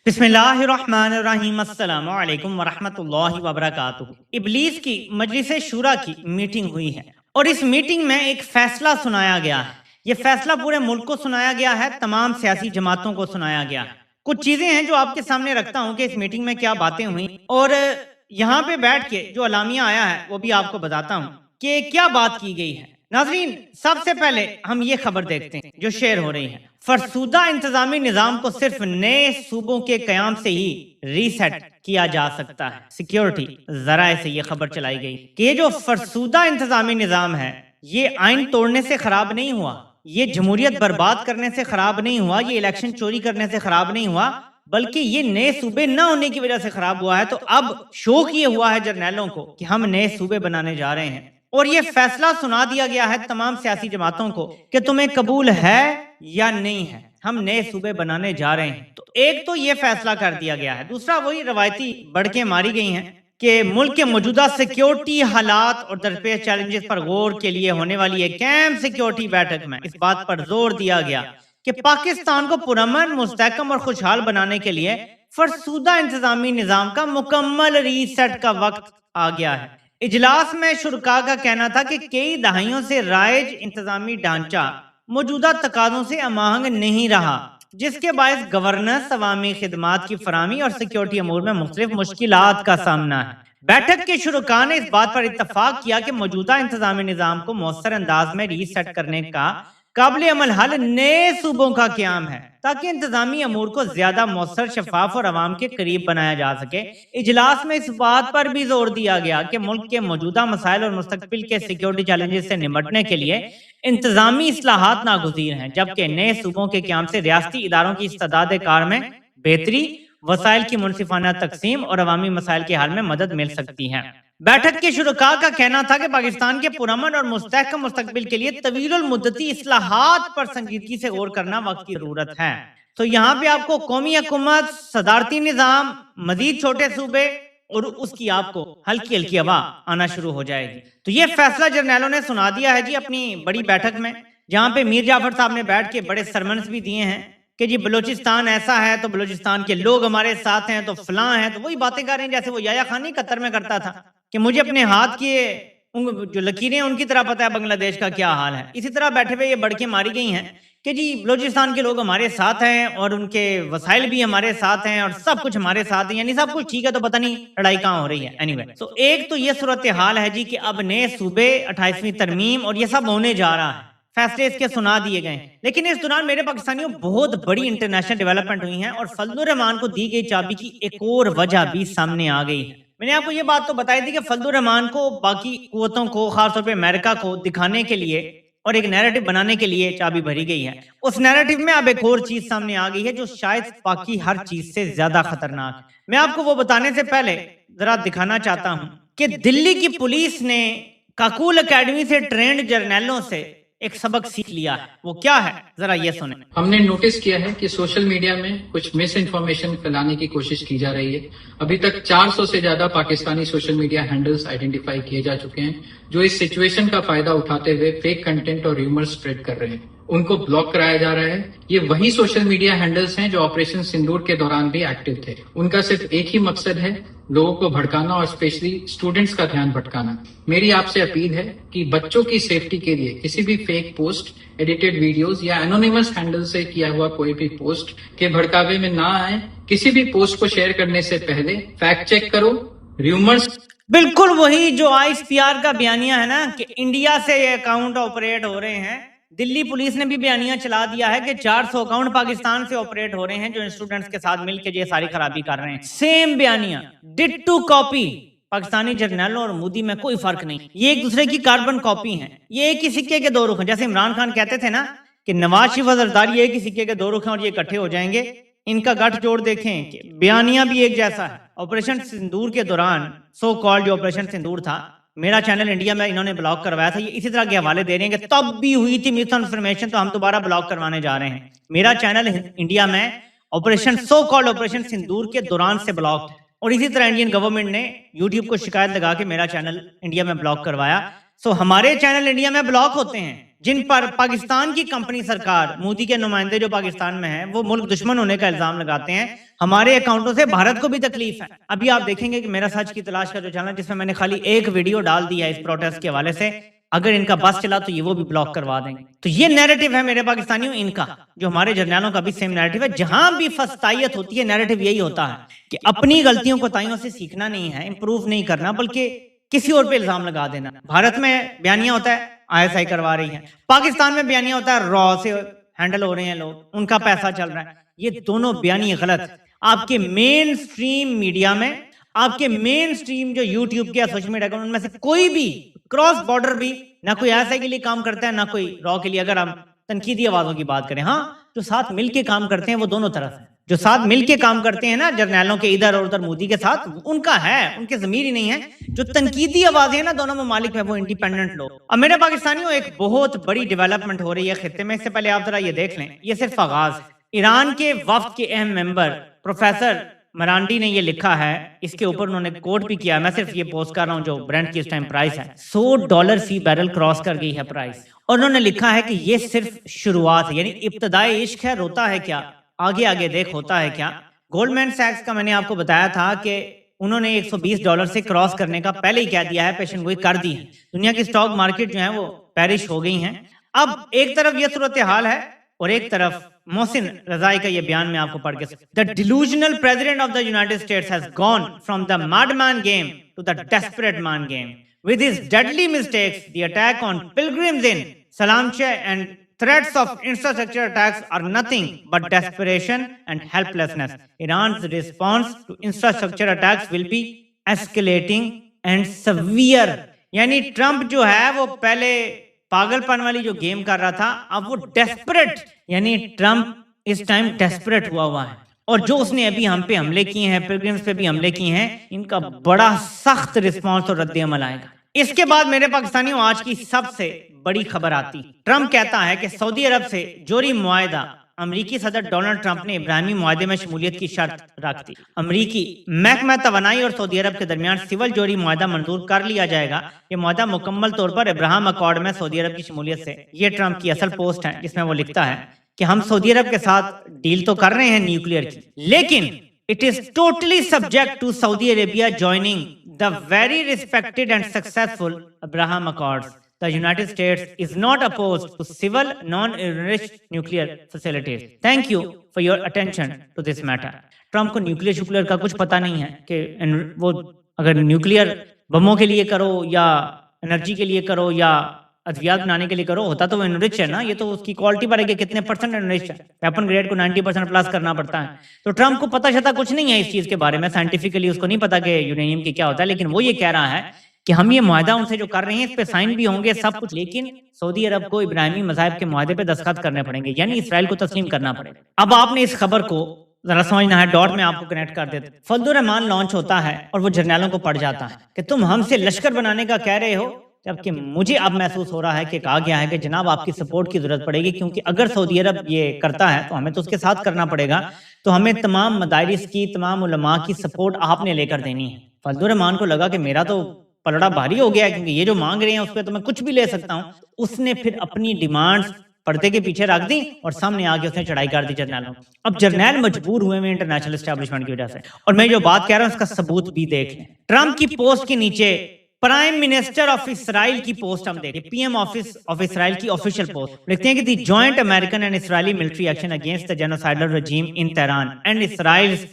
बिस्मिल्लाहिर्रहमानिर्रहीम अस्सलामु अलैकुम वरहमतुल्लाहि वबरकातुहू। इब्लीस की मजलिस शूरा की मीटिंग हुई है और इस मीटिंग में एक फैसला सुनाया गया है। ये फैसला पूरे मुल्क को सुनाया गया है, तमाम सियासी जमातों को सुनाया गया है। कुछ चीजें हैं जो आपके सामने रखता हूँ कि इस मीटिंग में क्या बातें हुई और यहाँ पे बैठ के जो अलामिया आया है वो भी आपको बताता हूँ कि क्या बात की गई है। नाजरीन, सबसे पहले हम ये खबर देखते हैं जो शेयर हो रही है। फरसूदा इंतजामी निजाम को सिर्फ नए सूबों के कयाम से ही रीसेट किया जा सकता है। सिक्योरिटी जराए से ये खबर चलाई गई कि ये जो फरसूदा इंतजामी निजाम है ये आइन तोड़ने से खराब नहीं हुआ, ये जमहूरियत बर्बाद करने से खराब नहीं हुआ, ये इलेक्शन चोरी करने से खराब नहीं हुआ, बल्कि ये नए सूबे न होने की वजह से खराब हुआ है। तो अब शौक ये हुआ है जर्नैलों को कि हम नए सूबे बनाने जा रहे हैं और ये फैसला सुना दिया गया है तमाम सियासी जमातों को कि तुम्हें कबूल है या नहीं है, हम नए सूबे बनाने जा रहे हैं। तो एक तो ये फैसला कर दिया गया है। दूसरा वही रवायती बढ़के मारी गई हैं कि मुल्क के मौजूदा सिक्योरिटी हालात और दरपेश चैलेंजेस पर गौर के लिए होने वाली एक कैंप सिक्योरिटी बैठक में इस बात पर जोर दिया गया कि पाकिस्तान को पुरअमन, मुस्तहकम और खुशहाल बनाने के लिए फरसूदा इंतजामी निजाम का मुकम्मल रीसेट का वक्त आ गया है। इजलास में शुरका का कहना था कि कई दहाइयों से राइज इंतजामी ढांचा मौजूदा तकाज़ों से अमाहंग नहीं रहा, जिसके बायस गवर्नेंस, अवामी खिदमात की फराहमी और सिक्योरिटी अमूर में मुख्तलिफ मुश्किलात का सामना है। बैठक के शुरका ने इस बात पर इत्तफाक किया कि मौजूदा इंतजामी निजाम को मौसर अंदाज में रीसेट करने का काबिल अमल हल नए सूबों का क्याम है ताकि इंतजामी अमूर को ज्यादा मौसर, शफाफ और अवाम के करीब बनाया जा सके। इजलास में इस बात पर भी जोर दिया गया कि मुल्क के मौजूदा मसाइल और मुस्तकबिल के सिक्योरिटी चैलेंजेस से निपटने के लिए इंतजामी इस्लाहात नागुज़ीर हैं, जबकि नए सूबों के क्याम से रियासती इदारों की इस्तेदाद कार में बेहतरी, वसाइल की मुनसिफाना तकसीम और अवामी मसाइल के हल में मदद मिल सकती है। बैठक के शुरका का कहना था कि पाकिस्तान के पुरअमन और मुस्तहकम मुस्तकबिल के लिए तवील मुद्दती इस्लाहात पर संजीदगी से गौर करना वक्त की जरूरत है। तो यहाँ पे आपको कौमी हुकूमत, सदारती निजाम, मजीद छोटे सूबे और उसकी आपको हल्की हल्की हवा आना शुरू हो जाएगी। तो ये फैसला जर्नैलों ने सुना दिया है जी अपनी बड़ी बैठक में, जहाँ पे मीर जाफर साहब ने बैठ के बड़े सरमन्स भी दिए हैं कि जी बलूचिस्तान ऐसा है तो बलूचिस्तान के लोग हमारे साथ हैं तो फलां है। तो वही बातें कर रहे हैं जैसे वो याया खान ही कतर में करता था कि मुझे अपने हाथ की जो लकीरें उनकी तरह पता है बांग्लादेश का क्या हाल है। इसी तरह बैठे हुए ये बढ़के मारी गई हैं कि जी बलूचिस्तान के लोग हमारे साथ हैं और उनके वसाइल भी हमारे साथ हैं और सब कुछ हमारे साथ है, यानी सब कुछ ठीक है, तो पता नहीं लड़ाई कहाँ हो रही है। एनीवे, तो एक तो ये सूरत हाल है जी कि अब नए सूबे, 28वीं तरमीम और ये सब होने जा रहा है। फैसले इसके सुना दिए गए, लेकिन इस दौरान मेरे पाकिस्तानियों बहुत बड़ी इंटरनेशनल डेवलपमेंट हुई है और फजलुर रहमान को दी गई चाबी की एक और वजह भी सामने आ गई है। मैंने आपको ये बात तो बताई थी कि फजलुर रहमान को बाकी कुव्वतों को, खासतौर पे अमेरिका को दिखाने के लिए और एक नैरेटिव बनाने के लिए चाबी भरी गई है। उस नैरेटिव में अब एक और चीज सामने आ गई है जो शायद बाकी हर चीज से ज्यादा खतरनाक है। मैं आपको वो बताने से पहले जरा दिखाना चाहता हूँ कि दिल्ली की पुलिस ने काकूल अकेडमी से ट्रेंड जर्नैलों से एक सबक सीख लिया है। वो क्या है, जरा ये सुने। हमने नोटिस किया है कि सोशल मीडिया में कुछ मिस इन्फॉर्मेशन फैलाने की कोशिश की जा रही है। अभी तक 400 से ज्यादा Pakistani social media handles identify किए जा चुके हैं जो इस सिचुएशन का फायदा उठाते हुए फेक कंटेंट और र्यूमर स्प्रेड कर रहे हैं। उनको ब्लॉक कराया जा रहा है। ये वही सोशल मीडिया हैंडल्स हैं जो ऑपरेशन सिंदूर के दौरान भी एक्टिव थे। उनका सिर्फ एक ही मकसद है, लोगों को भड़काना और स्पेशली स्टूडेंट्स का ध्यान भटकाना। मेरी आपसे अपील है कि बच्चों की सेफ्टी के लिए किसी भी फेक पोस्ट, एडिटेड वीडियोस या एनोनिमस हैंडल से किया हुआ कोई भी पोस्ट के भड़कावे में ना आए। किसी भी पोस्ट को शेयर करने से पहले फैक्ट चेक करो। र्यूमर्स बिल्कुल वही जो ISPR का बयानिया है ना कि इंडिया से ये अकाउंट ऑपरेट हो रहे हैं। दिल्ली पुलिस ने भी बयानिया चला दिया है कि 400 अकाउंट पाकिस्तान से ऑपरेट हो रहे हैं जो स्टूडेंट्स के साथ मिलकर ये सारी खराबी कर रहे हैं। सेम बयानिया, डिट्टू कॉपी। पाकिस्तानी जर्नैलों और मोदी में कोई फर्क नहीं, ये एक दूसरे की कार्बन कॉपी हैं। ये एक ही सिक्के के दो रुख हैं। जैसे इमरान खान कहते थे ना कि नवाज शरीफ और जरदारी एक ही सिक्के के दो रुख हैं और ये इकट्ठे हो जाएंगे। इनका गठजोड़ देखें कि बयानिया भी एक जैसा है। ऑपरेशन सिंदूर के दौरान, सो कॉल्ड जो ऑपरेशन सिंदूर था, मेरा चैनल इंडिया में इन्होंने ब्लॉक करवाया था। ये इसी तरह के हवाले दे रहे हैं कि तब भी हुई थी मिस इन्फॉर्मेशन तो हम दोबारा ब्लॉक करवाने जा रहे हैं। मेरा चैनल इंडिया में ऑपरेशन, सो कॉल्ड ऑपरेशन सिंदूर के दौरान से ब्लॉक है और इसी तरह इंडियन गवर्नमेंट ने यूट्यूब को शिकायत लगा के मेरा चैनल इंडिया में ब्लॉक करवाया। सो हमारे चैनल इंडिया में ब्लॉक होते हैं जिन पर पाकिस्तान की कंपनी सरकार, मोदी के नुमाइंदे जो पाकिस्तान में हैं, वो मुल्क दुश्मन होने का इल्जाम लगाते हैं। हमारे अकाउंटों से भारत को भी तकलीफ है। अभी आप देखेंगे कि मेरा सच की तलाश का जो चैनल, जिसमें मैंने खाली एक वीडियो डाल दिया है इस प्रोटेस्ट के हवाले से, अगर इनका बस चला तो ये वो भी ब्लॉक करवा देंगे। तो ये नैरेटिव है मेरे पाकिस्तानियों इनका, जो हमारे जर्नैलों का भी सेम नैरेटिव है। जहां भी फस्तायत होती है, नैरेटिव यही होता है कि अपनी गलतियों को ताइयों से सीखना नहीं है, इंप्रूव नहीं करना, बल्कि किसी और पे इल्जाम लगा देना। भारत में बयानिया होता है ISI करवा रही है, पाकिस्तान में बयानिया होता है रॉ से हैंडल हो रहे हैं लोग, उनका पैसा चल रहा है। ये दोनों बयानी गलत। आपके मेन स्ट्रीम मीडिया में, आपके मेन स्ट्रीम जो यूट्यूब के या सोशल मीडिया अकाउंट, उनमें से कोई भी क्रॉस बॉर्डर भी ना कोई ISI के लिए काम करता है, ना कोई रॉ के लिए। अगर हम तनकीदी आवाजों की बात करें, हाँ, जो साथ मिलके काम करते हैं वो दोनों तरफ है। जो साथ मिलके काम करते हैं ना जर्नैलों के इधर और उधर मोदी के साथ, उनका है, उनके ज़मीर ही नहीं है। जो तनकीदी आवाजें हैं ना दोनों ममालिक में, वो इंडिपेंडेंट लोग। अब मेरे पाकिस्तानियों, एक बहुत बड़ी डेवलपमेंट हो रही है खित्ते में। इससे पहले आप जरा ये देख लें, ये सिर्फ आगाज है। ईरान के वफ्द के अहम मेंबर प्रोफेसर मरांडी ने ये लिखा है, इसके ऊपर उन्होंने कोट भी किया। मैं सिर्फ ये पोस्ट कर रहा हूँ जो ब्रेंट की इस टाइम प्राइस है, $100 फी बैरल क्रॉस कर गई है प्राइस। और उन्होंने लिखा है कि ये सिर्फ शुरुआत है, यानी इब्तदाई इश्क है, रोता है क्या, आगे आगे देख होता है क्या। गोल्डमैन सैक्स का मैंने आपको बताया था कि उन्होंने $120 से क्रॉस करने का पहले ही कह दिया है, पेशन गोई कर दी है। दुनिया की स्टॉक मार्केट जो है वो पेरिश हो गई हैं। अब एक तरफ ये सूरत हाल है और एक तरफ मोहसिन रजाई का ये बयान में आपको पढ़ के, the delusional president of the United States has gone from the madman game to the desperate man game with his deadly mistakes. The attack on pilgrims in Salamche and threats of infrastructure attacks are nothing but desperation and helplessness. Iran's response to infrastructure attacks will be escalating and severe. यानी Trump जो है वो पहले पागलपन वाली जो game कर रहा था, अब वो डेस्परेट, यानी ट्रंप इस टाइम डेस्परेट हुआ है। और जो उसने अभी हम पे हमले किए हैं, पिलग्रिम्स पे भी हमले किए हैं, इनका बड़ा सख्त रिस्पांस और रद्द-ए-अमल आएगा। इसके बाद मेरे पाकिस्तानियों, आज की सबसे बड़ी खबर आती। ट्रंप कहता है कि सऊदी अरब से जोरी मुआहदा, अमरीकी सदर डोनाल्ड ट्रंप ने इब्राहिमी मुआहदे में शमूलियत की शर्त रख दी। अमरीकी महकमा तवानाई और सऊदी अरब के दरमियान सिविल जोरी मुआहदा मंजूर कर लिया जाएगा। ये मुआहदा मुकम्मल तौर पर इब्राहिम अकॉर्ड में सऊदी अरब की शमूलियत से। ये ट्रंप की असल पोस्ट है जिसमें वो लिखता है कि हम सऊदी अरब के साथ डील तो कर रहे हैं न्यूक्लियर की, लेकिन it is totally subject to Saudi Arabia joining the very respected and successful Abraham Accords. The United States is not opposed to civil non enriched nuclear facilities. Thank you for your attention to this matter. Trump को nuclear का कुछ पता नहीं है कि वो अगर nuclear बमों के लिए करो या एनर्जी के लिए करो या अद्वियात बनाने के लिए करो, होता तो वो एनरिच है ना। ये तो उसकी क्वालिटी पर है कि कितने परसेंट एनरिच है। वेपन ग्रेड को 90% प्लस करना पड़ता है। तो ट्रंप को पता चलता कुछ नहीं है इस चीज के बारे में, साइंटिफिकली उसको नहीं पता कि यूरेनियम की क्या होता है। लेकिन वो ये कह रहा है कि हम ये मुआहदा उनसे जो कर रहे हैं, इस पे साइन भी होंगे सब कुछ, लेकिन सऊदी अरब को इब्राहिमी मज़ाहिब के मुआहदे पे दस्तखत करने पड़ेंगे, यानी इसराइल को तस्लीम करना पड़ेगा। अब आपने इस खबर को जरा समझना है, डॉट में आपको कनेक्ट कर देते। फजलुर रहमान लॉन्च होता है और वो जर्नैलों को पढ़ जाता है कि तुम हमसे लश्कर बनाने का कह रहे हो, जबकि मुझे अब महसूस हो रहा है कि कहा गया है कि जनाब आपकी सपोर्ट की जरूरत पड़ेगी, क्योंकि अगर सऊदी अरब ये करता है तो हमें तो उसके साथ करना पड़ेगा। तो हमें तमाम मदारिस की, तमाम उलमा की सपोर्ट आपने लेकर देनी है। फजलुर रहमान को लगा कि मेरा तो पलड़ा भारी हो गया है, क्योंकि ये जो मांग रहे हैं उस पर तो मैं कुछ भी ले सकता हूँ। उसने फिर अपनी डिमांड्स पर्दे के पीछे रख दी और सामने आके उसने चढ़ाई कर दी जर्नैलों। अब जर्नैल मजबूर हुए में इंटरनेशनल एस्टेब्लिशमेंट की वजह से। और मैं जो बात कह रहा हूँ उसका सबूत भी देख लें। ट्रंप की पोस्ट के नीचे प्राइम मिनिस्टर ऑफ इसराइल की पोस्ट हम देखें, पीएम ऑफिस ऑफ इसराइल की ऑफिशियल पोस्ट लिखते हैं कि the joint American and Israeli military action against the genocidal regime in Tehran and Israel's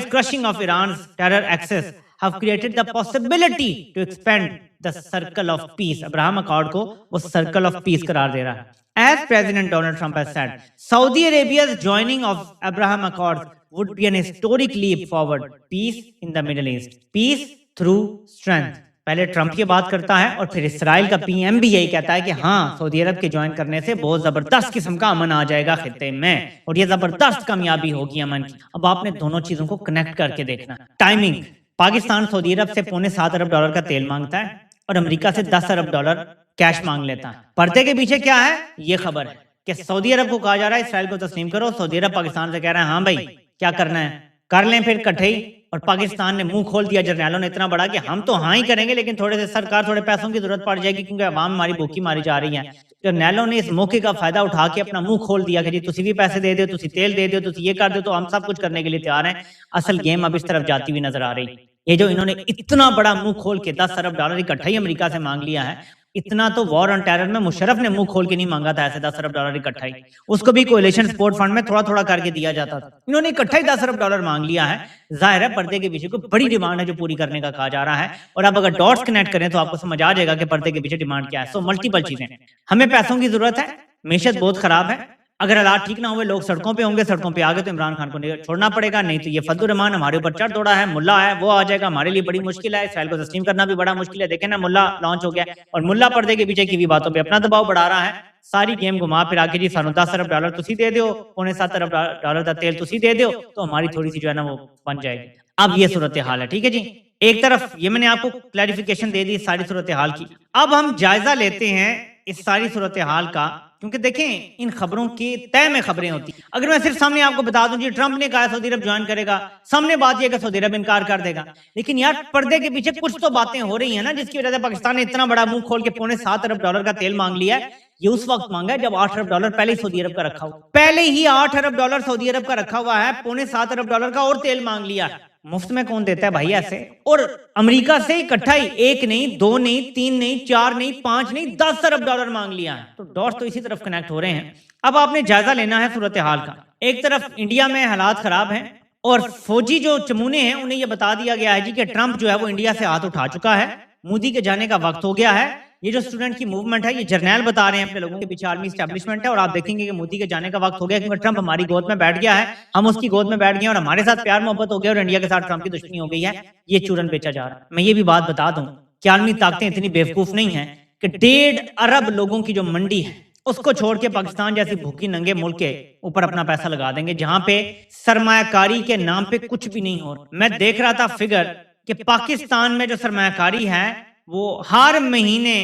crushing of Iran's terror access have created the possibility to expand the circle of peace. Abraham accord को वो circle of peace करार दे रहा है। As President Donald Trump has said, Saudi Arabia's joining of Abraham Accords would be an historic leap forward. Peace in the Middle East. Peace through strength. पहले Trump की बात करता है और फिर इसराइल का पीएम भी यही कहता है कि हाँ, सऊदी अरब के ज्वाइन करने से बहुत जबरदस्त किस्म का अमन आ जाएगा खित्ते में और ये जबरदस्त कामयाबी होगी अमन की। अब आपने दोनों चीजों को कनेक्ट करके देखना। टाइमिंग, पाकिस्तान सऊदी अरब से $7.25 अरब का तेल मांगता है और अमेरिका से $10 अरब कैश मांग लेता है। पर्दे के पीछे क्या है, ये खबर है कि सऊदी अरब को कहा जा रहा है इसराइल को तस्लीम करो। सऊदी अरब पाकिस्तान से कह रहा है हाँ भाई क्या करना है कर लें, फिर इकट्ठे ही और पाकिस्तान ने मुंह खोल दिया, जर्नैलों ने इतना बड़ा कि हम तो हाँ ही करेंगे, लेकिन थोड़े से सरकार थोड़े पैसों की जरूरत पड़ जाएगी क्योंकि अवाम हमारी भूखी मारी जा रही है। जर्नैलों ने इस मौके का फायदा उठा के अपना मुंह खोल दिया कि जी तुसी भी पैसे दे दो, तुसी तेल दे दो, तुसी ये कर दो, तो हम सब कुछ करने के लिए तैयार हैं। असल गेम अब इस तरफ जाती हुई नजर आ रही। ये जो इन्होंने इतना बड़ा मुंह खोल के 10 अरब डॉलर इकट्ठा ही अमेरिका से मांग लिया है, इतना तो वॉर ऑन टेरर में मुशर्रफ ने मुंह खोल के नहीं मांगा था ऐसे 10 अरब डॉलर इकट्ठा ही, उसको भी कोएलिशन सपोर्ट फंड में थोड़ा थोड़ा करके दिया जाता था। इन्होंने इकट्ठा ही 10 अरब डॉलर मांग लिया है। जाहिर है पर्दे के पीछे कोई बड़ी डिमांड है जो पूरी करने का कहा जा रहा है, और अब अगर डॉट्स कनेक्ट करें तो आपको समझ आ जाएगा कि पर्दे के पीछे डिमांड क्या है। सो मल्टीपल चीजें, हमें पैसों की जरूरत है, मैशत बहुत खराब है, अगर हालात ठीक ना हुए लोग सड़कों पे होंगे, सड़कों पे आ गए तो इमरान खान को छोड़ना पड़ेगा, नहीं तो ये फजलुर रहमान हमारे ऊपर चढ़ दौड़ा है, मुल्ला है वो आ जाएगा, हमारे लिए बड़ी मुश्किल है, इसराइल को तस्लीम करना भी बड़ा मुश्किल है। देखें ना मुल्ला लॉन्च हो गया और मुल्ला पर्दे के पीछे की भी बातों पे अपना दबाव बढ़ा रहा है, सारी गेम घुमा फिरा के जी सानू 10 अरब डॉलर तुसी दे दो, 6.25 अरब डॉलर का तेल तुसी दे दो तो हमारी थोड़ी सी जो है ना वो बन जाएगी। अब ये सूरत हाल है, ठीक है जी। एक तरफ ये मैंने आपको क्लैरिफिकेशन दे दी सारी सूरत हाल की। अब हम जायजा लेते हैं इस सारी सूरत हाल का, क्योंकि देखें इन खबरों की तय में खबरें होती। अगर मैं सिर्फ सामने आपको बता दूं जी ट्रंप ने कहा सऊदी अरब ज्वाइन करेगा, सामने बात यह कि सऊदी अरब इनकार कर देगा, लेकिन यार पर्दे के पीछे कुछ तो बातें हो रही है ना जिसकी वजह से पाकिस्तान ने इतना बड़ा मुंह खोल के 7.25 अरब डॉलर का तेल मांग लिया है। ये उस वक्त मांगा है जब 8 अरब डॉलर पहले ही सऊदी अरब का रखा हुआ, पहले ही 8 अरब डॉलर सऊदी अरब का रखा हुआ है, 7.25 अरब डॉलर का और तेल मांग लिया। मुफ्त में कौन देता है भाई ऐसे, और अमेरिका से इकट्ठा ही 1 नहीं 2 नहीं 3 नहीं 4 नहीं 5 नहीं 10 अरब डॉलर मांग लिया है। तो डॉट्स तो इसी तरफ कनेक्ट हो रहे हैं। अब आपने जायजा लेना है सूरत हाल का। एक तरफ इंडिया में हालात खराब हैं और फौजी जो चमूने हैं उन्हें यह बता दिया गया है जी कि ट्रंप जो है वो इंडिया से हाथ उठा चुका है, मोदी के जाने का वक्त हो गया है। ये जो स्टूडेंट की मूवमेंट है ये जर्नैल बता रहे हैं अपने लोगों के पीछे आर्मी स्टैब्लिशमेंट है, और आप देखेंगे कि मोदी के जाने का वक्त हो गया क्योंकि ट्रंप हमारी गोद में बैठ गया है, हम उसकी गोद में बैठ गए और हमारे साथ प्यार मोहब्बत हो गया और इंडिया के साथ ट्रंप की दुश्मनी हो गई है। ये चूरन बेचा जा रहा है। मैं ये भी बात बता दूं कि आर्मी ताकतें इतनी बेवकूफ नहीं है कि 1.5 अरब लोगों की जो मंडी है उसको छोड़ के पाकिस्तान जैसी भूखी नंगे मुल्क के ऊपर अपना पैसा लगा देंगे जहां पे सरमायाकारी के नाम पे कुछ भी नहीं हो रहा। मैं देख रहा था फिगर कि पाकिस्तान में जो सरमायाकारी है वो हर महीने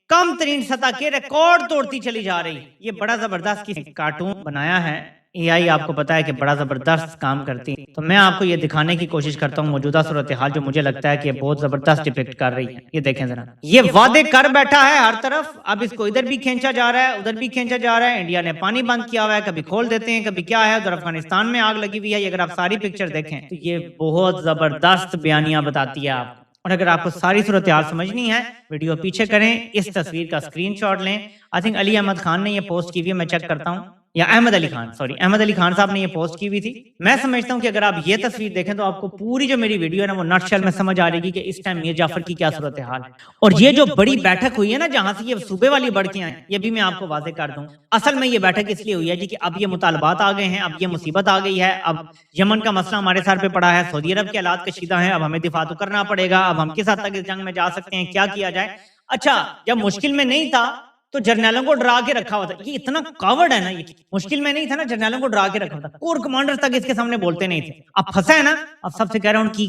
कम तरीन सतह के रिकॉर्ड तोड़ती चली जा रही है। ये बड़ा जबरदस्त किसी कार्टून बनाया है एआई, आपको पता है कि बड़ा जबरदस्त काम करती है। तो मैं आपको ये दिखाने की कोशिश करता हूँ मौजूदा सूरत हाल जो मुझे लगता है कि बहुत जबरदस्त डिपिक्ट कर रही है। ये देखें जरा, ये वादे कर बैठा है हर तरफ, अब इसको इधर भी खींचा जा रहा है उधर भी खींचा जा रहा है। इंडिया ने पानी बंद किया हुआ है, कभी खोल देते हैं कभी क्या है, उधर अफगानिस्तान में आग लगी हुई है। अगर आप सारी पिक्चर देखें तो ये बहुत जबरदस्त बयानियां बताती है आपको। और अगर आपको सारी सूरत हाल समझनी है वीडियो पीछे करें, इस तस्वीर का स्क्रीनशॉट लें। आई थिंक अली अहमद खान ने ये पोस्ट की हुई है, मैं चेक करता हूँ, या अहमद अली खान, सॉरी अहमद अली खान साहब ने ये पोस्ट की हुई थी। मैं समझता हूँ कि अगर आप ये तस्वीर देखें तो आपको पूरी जो मेरी वीडियो है ना वो नटशेल में समझ आ जाएगी कि इस टाइम मीर जाफर की क्या सूरत हाल है। और ये जो बड़ी बैठक हुई है ना जहां से ये सूबे वाली बढ़कियां हैं, ये भी मैं आपको वाजे कर दूं। असल में ये बैठक इसलिए हुई है जी कि अब ये मुतालबात आ गए हैं, अब ये मुसीबत आ गई है, अब यमन का मसला हमारे सर पे पड़ा है, सऊदी अरब के हालात कशीदा है, अब हमें दिफा तो करना पड़ेगा, अब हम किस हद तक इस जंग में जा सकते हैं, क्या किया जाए। अच्छा, जब मुश्किल में नहीं था तो जर्नैलों को डरा के रखा हुआ था। ये इतना कावर्ड है ना, ये मुश्किल में नहीं था ना, जर्नैलों को डरा के रखा था, कोर कमांडर तक इसके सामने बोलते नहीं थे। अब फंसा है ना, अब सबसे कह रहा हूं की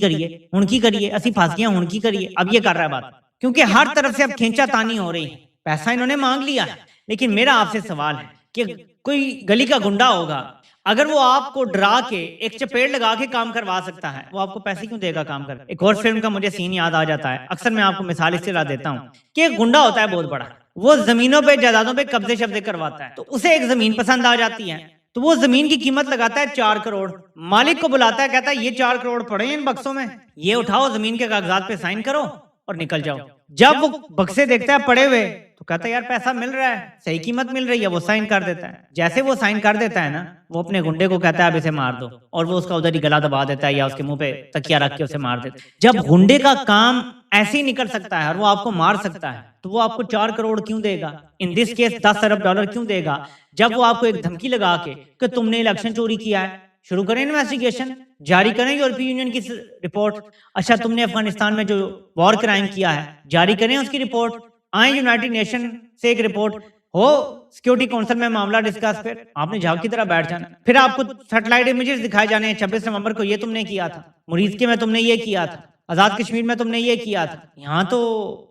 करिए असि फंस गया हूं की करिए। अब ये कर रहा है बात, क्योंकि हर तरफ से अब खींचा तानी हो रही है। पैसा इन्होंने मांग लिया है, लेकिन मेरा आपसे सवाल है कि कोई गली का गुंडा होगा, अगर वो आपको डरा के एक चपेट लगा के काम करवा सकता है, वो आपको पैसे क्यों देगा काम कर। एक और फिल्म का मुझे सीन याद आ जाता है, अक्सर मैं आपको मिसाल इससे ला देता हूँ कि एक गुंडा होता है बहुत बड़ा, वो जमीनों पे जायदादों पे कब्जे शब्जे करवाता है, तो उसे एक जमीन पसंद आ जाती है तो वो जमीन की कीमत लगाता है 4 करोड़, मालिक को बुलाता है, कहता है ये 4 करोड़ पड़े हैं इन बक्सों में, ये उठाओ जमीन के कागजात पे साइन करो और निकल जाओ। जब वो बक्से देखता है पड़े हुए तो कहता है यार पैसा मिल रहा है, सही कीमत मिल रही है, वो साइन कर देता है। जैसे वो साइन कर देता है ना, वो अपने गुंडे को कहता है अब इसे मार दो, और वो उसका उधर ही गला दबा देता है या उसके मुंह पे तकिया रख के उसे मार देता है। जब गुंडे का काम ऐसे ही निकल सकता है और वो आपको मार सकता है तो वो आपको 4 करोड़ क्यों देगा, in this case 10 Arab dollar क्यों देगा, जब वो आपको एक धमकी लगा के कि तुमने इलेक्शन चोरी किया है, शुरू करें इन्वेस्टिगेशन, जारी करें यूरोपीय यूनियन की रिपोर्ट। अच्छा, तुमने अफगानिस्तान में जो वॉर क्राइम किया है, जारी करें उसकी रिपोर्ट, आए यूनाइटेड नेशन से एक रिपोर्ट हो, सिक्योरिटी काउंसिल में मामला डिस्कस, फिर आपने झाग की तरह बैठ जाना, फिर आपको सैटेलाइट इमेजेस दिखाए जाने हैं, 26 नवंबर को ये तुमने किया था, मुरीदके में तुमने ये किया था, आजाद कश्मीर में तुमने ये किया था, यहाँ तो,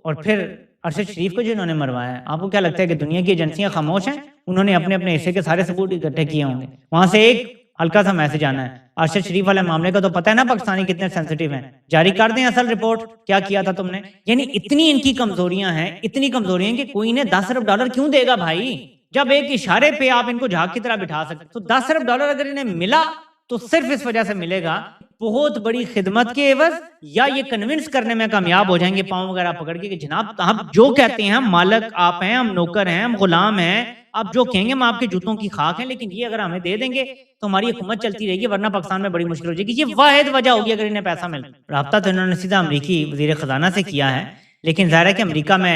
और फिर अरशद शरीफ को जो इन्होंने मरवाया है। आपको क्या लगता है कि दुनिया की एजेंसियां खामोश हैं? उन्होंने अपने अपने हिस्से के सारे सबूत इकट्ठे किए होंगे, वहां से एक हल्का सा मैसेज आना है। अरशद शरीफ वाले मामले का तो पता है ना पाकिस्तानी कितने सेंसिटिव हैं, जारी कर दें असल रिपोर्ट क्या किया था तुमने। यानी इतनी इनकी कमजोरियां हैं, इतनी कमजोरियां कि कोई इन्हें 10 अरब डॉलर क्यों देगा भाई, जब एक इशारे पे आप इनको झाग की तरह बिठा सकते। तो 10 अरब डॉलर अगर इन्हें मिला तो सिर्फ इस वजह से मिलेगा बहुत बड़ी खिदमत के एवज, या ये कन्विंस करने में कामयाब हो जाएंगे पांव वगैरह पकड़ के कि जनाब आप जो कहते हैं, हम मालक आप हैं, हम नौकर हैं, हम गुलाम हैं, आप जो कहेंगे हम आपके जूतों की खाक हैं, लेकिन ये अगर हमें दे देंगे तो हमारी हुकूमत चलती रहेगी, वरना पाकिस्तान में बड़ी मुश्किल हो जाएगी। ये वाहिद वजह होगी अगर इन्हें पैसा मिले। रब्ता तो इन्होंने सीधा अमरीकी वजीर खजाना से किया है, लेकिन जाहिर है कि अमरीका में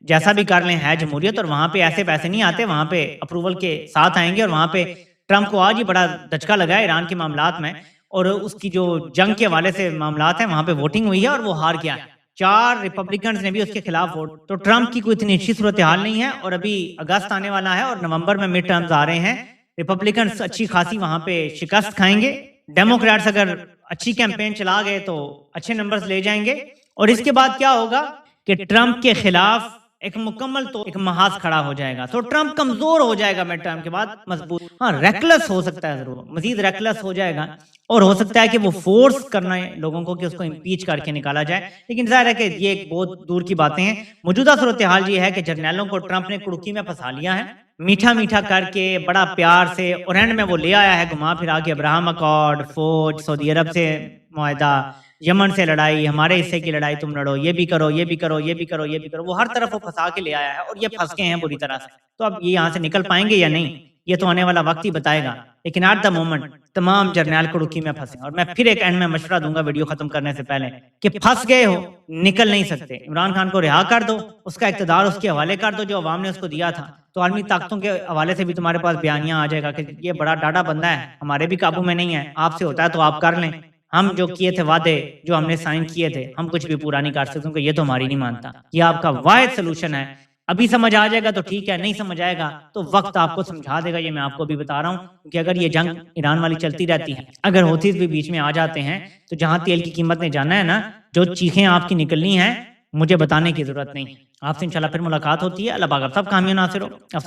जैसा भी कर लें है जमहूरियत, और वहां पे ऐसे पैसे नहीं आते, वहां पे अप्रूवल के साथ आएंगे। और वहां पे ट्रंप को आज ही बड़ा दचका लगा है ईरान के मामलात में, और उसकी जो जंग के हवाले से मामलात हैं वहां पे वोटिंग हुई है और वो हार गया है। 4 रिपब्लिकन ने भी उसके खिलाफ वोट। तो ट्रंप की कोई इतनी अच्छी सूरत हाल नहीं है, और अभी अगस्त आने वाला है और नवंबर में मिड टर्म्स आ रहे हैं। रिपब्लिकन अच्छी खासी वहां पे शिकस्त खाएंगे, डेमोक्रेट्स अगर अच्छी कैंपेन चला गए तो अच्छे नंबर्स ले जाएंगे। और इसके बाद क्या होगा कि ट्रंप के खिलाफ एक मुकम्मल तो एक महाज खड़ा हो जाएगा। तो ट्रंप कमजोर हो जाएगा मिड टर्म के बाद, मजबूत, हाँ रेकलेस हो सकता है, जरूर मजीद रेकलेस हो जाएगा, और हो सकता है कि वो फोर्स करना है लोगों को कि उसको इम्पीच करके निकाला जाए। लेकिन जाहिर है कि ये एक बहुत दूर की बातें हैं। मौजूदा सूरत हाल ये है कि जर्नैलों को ट्रंप ने कुड़की में फंसा लिया है, मीठा मीठा करके बड़ा प्यार से, और एंड में वो ले आया है घुमा फिरा के अब्राहम अकॉर्ड, फौज, सऊदी अरब से मुआहदा, यमन से लड़ाई, हमारे हिस्से की लड़ाई तुम लड़ो, ये भी करो, ये भी करो, ये भी करो, ये भी करो। वो हर तरफ वो फंसा के ले आया है और ये फंस गए हैं बुरी तरह से। तो अब ये यहाँ से निकल पाएंगे या नहीं, ये तो आने वाला वक्त ही बताएगा। लेकिन एट द मोमेंट तमाम जर्नैल कुड़की में फंसे। और मैं फिर एक एंड में मशवरा दूंगा वीडियो खत्म करने से पहले कि फंस गए हो, निकल नहीं सकते, इमरान खान को रिहा कर दो, उसका इक़्तिदार उसके हवाले कर दो जो अवाम ने उसको दिया था। तो आलमी ताकतों के हवाले से भी तुम्हारे पास बयानिया आ जाएगा कि ये बड़ा डाढ़ा बंदा है, हमारे भी काबू में नहीं है, आपसे होता है तो आप कर लें, हम जो किए थे वादे, जो हमने साइन किए थे, हम कुछ भी पूरा नहीं कर सकते क्योंकि ये तो हमारी नहीं मानता। ये आपका वाहिद सोल्यूशन है। अभी समझ आ जाएगा तो ठीक है, नहीं समझ आएगा तो वक्त आपको समझा देगा। ये मैं आपको भी बता रहा हूँ, क्योंकि अगर ये जंग ईरान वाली चलती रहती है, अगर हौथीज भी बीच में आ जाते हैं, तो जहां तेल की कीमत ने जाना है ना, जो चीखें आपकी निकलनी है, मुझे बताने की जरूरत नहीं। आपसे इंशाल्लाह फिर मुलाकात होती है। अल्लाह पाक आप सब कामयाब नासिर हो। आप सब